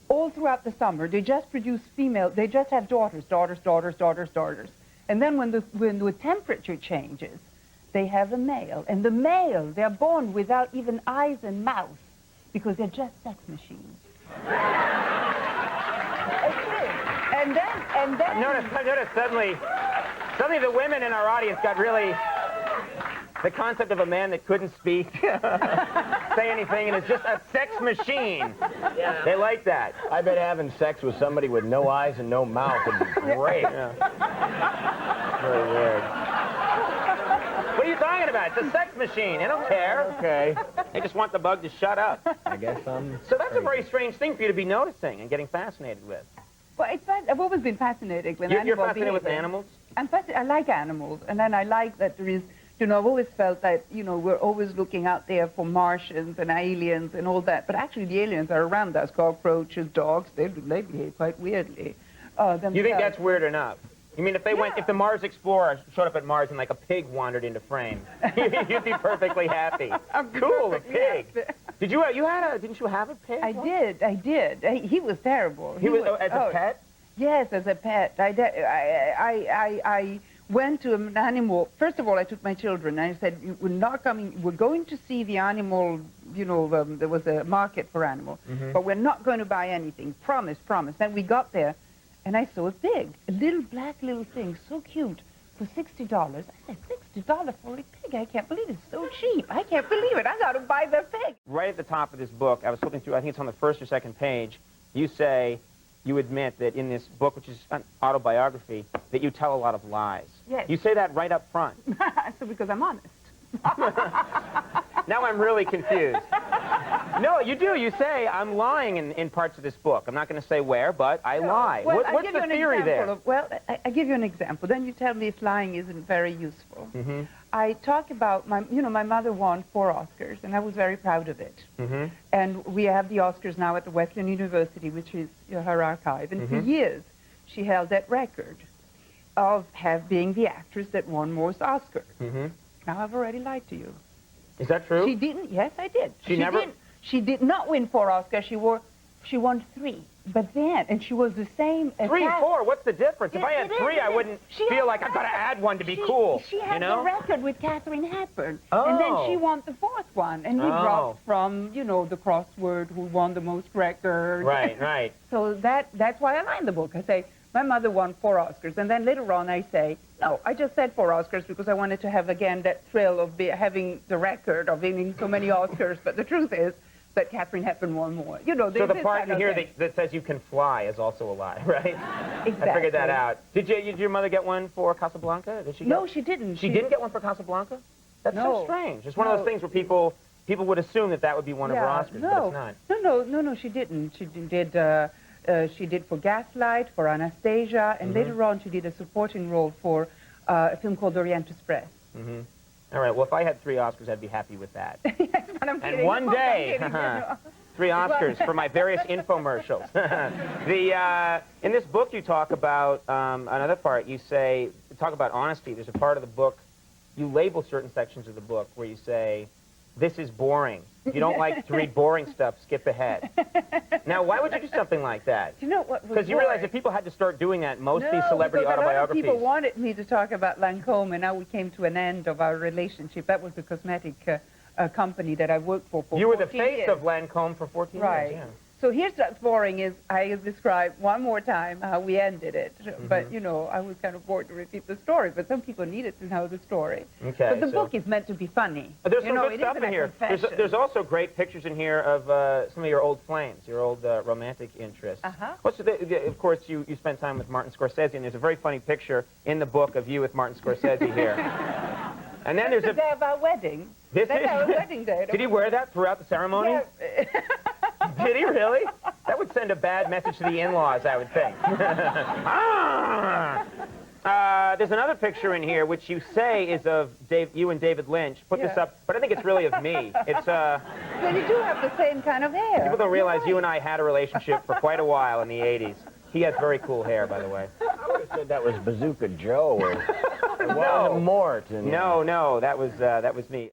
all throughout the summer, they just produce female, they just have daughters, daughters, daughters, daughters, daughters. And then when the temperature changes, they have a male. And the male, they're born without even eyes and mouth, because they're just sex machines. And then... I noticed suddenly the women in our audience got really... The concept of a man that couldn't speak, say anything, and is just a sex machine. Yeah. They like that. I bet having sex with somebody with no eyes and no mouth would be great. Yeah. Very weird. What are you talking about? It's a sex machine. They don't care. Okay. They just want the bug to shut up. I guess I'm So that's a very strange thing for you to be noticing and getting fascinated with. Well, I've always been fascinated with animals. You're fascinated with animals? I like animals, and then I like that there is... You know, I've always felt that, you know, we're always looking out there for Martians and aliens and all that. But actually, the aliens are around us. Cockroaches, dogs, they behave quite weirdly. You think that's weird enough? You mean if they went, if the Mars Explorer showed up at Mars and like a pig wandered into frame, you'd be perfectly happy. Cool, a pig. Did you, didn't you have a pig? I did. He was terrible. He was as a pet? Yes, as a pet. I went to an animal. First of all, I took my children, and I said, we're not coming, we're going to see the animal, you know, there was a market for animals, but we're not going to buy anything. Promise, promise. Then we got there, and I saw a pig, a little black little thing, so cute, for $60. I said, $60 for a pig? I can't believe it's so cheap. I can't believe it. I got to buy the pig. Right at the top of this book, I was flipping through, I think it's on the first or second page, you say, you admit that in this book, which is an autobiography, that you tell a lot of lies. Yes. You say that right up front. So because I'm honest. Now I'm really confused. No, you do. You say, I'm lying in parts of this book. I'm not going to say where, but I lie. Well, What's the theory there? I give you an example. Then you tell me if lying isn't very useful. I talk about, my mother won 4 Oscars, and I was very proud of it. And we have the Oscars now at the Wesleyan University, which is her archive. And for years, she held that record of being the actress that won most Oscars. Now, I've already lied to you. Is that true? She didn't. Yes, I did. She did not win 4 Oscars. She won 3. But then, and she was the same as 3, 4, what's the difference? If I had 3, I wouldn't feel like I've got to add one to be cool. She had the record with Katharine Hepburn. Oh. And then she won the 4th one. And we dropped from, you know, the crossword who won the most records. Right, right. So that's why I lie in the book. I say, my mother won 4 Oscars. And then later on I say, no, I just said 4 Oscars because I wanted to have, again, that thrill of having the record of winning so many Oscars. But the truth is, that Katharine Hepburn won more. You know, so the part in here that says you can fly is also a lie, right? Exactly. I figured that out. Did your mother get one for Casablanca? Did she? No, she didn't. She didn't get one for Casablanca? That's so strange. It's one of those things where people would assume that would be one of her Oscars, but it's not. No, she didn't. She did for Gaslight, for Anastasia, and later on she did a supporting role for a film called Orient Express. All right, well, if I had 3 Oscars, I'd be happy with that. Yes, but I'm kidding. And one day, 3 Oscars for my various infomercials. In this book, you talk about, another part, you talk about honesty. There's a part of the book, you label certain sections of the book where you say, this is boring. If you don't like to read boring stuff, skip ahead. Now, why would you do something like that? Do you know what? Because you realize if people had to start doing that, most of these celebrity autobiographies... people wanted me to talk about Lancôme, and now we came to an end of our relationship. That was the cosmetic company that I worked for 14 years. You were the face of Lancôme for 14 years, yeah. So here's what's boring is I describe one more time how we ended it. But, you know, I was kind of bored to repeat the story, but some people needed to know the story. Okay, but the book is meant to be funny. There's some good stuff in here. There's also great pictures in here of some of your old flames, your old romantic interests. Of course, you spent time with Martin Scorsese, and there's a very funny picture in the book of you with Martin Scorsese here. And then there's the day of our wedding. That's our wedding day. Did he wear that throughout the ceremony? Yeah. Did he really? That would send a bad message to the in-laws, I would think. There's another picture in here which you say is of you and David Lynch. Put this up, but I think it's really of me. It's Well, you do have the same kind of hair. People don't realize you and I had a relationship for quite a while in the 80s. He has very cool hair, by the way. I would have said that was Bazooka Joe or Mort. No, that was me.